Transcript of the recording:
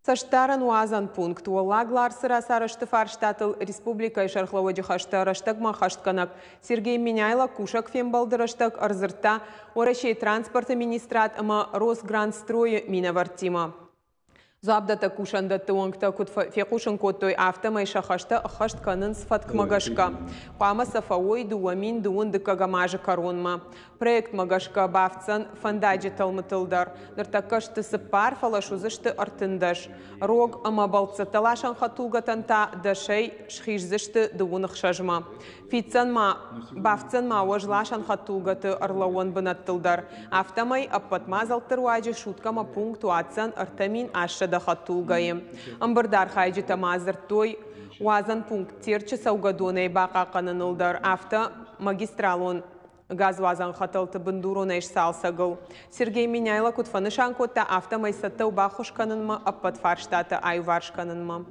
Саштаран уазан пункт уаллаглар сыра сарышты фарштатыл республика шархлауаджи хаштараштаг махаштканак Сергей Миняйло кушак фембалдыраштаг арзырта орашей транспорта министрат ама Росграндстрой минавартима. Забдата кушанда туангта кут фекушан коттой автомай шахашта ахашт канын сфат кмагашка. Пама сафаой дуамин дуунды кагамажа коронма. Проект магашка бавцан фандаджи талмытылдар. Дартакашты сыпар фалашузышты артындаш. Рог ама балцаталашан хатулгатанта дашей шхижзышты дуунах шажма. Фицанма бавцанма уажлашан хатулгаты арлауан бынаттылдар. Автомай аппатмазалтыруаджи шуткама пунктуацан артамин ашада хатулгайым. Амбардар хайджи тамазыртой уазан пункт терчи саугадонай бақа қанынылдар. Авто магистралон газ вазан хатылты бындуронайш салсагыл. Сергей Миняйло кутфанышан котта автомай саттау бахуш канынма аппат фарштаты айварш канынма.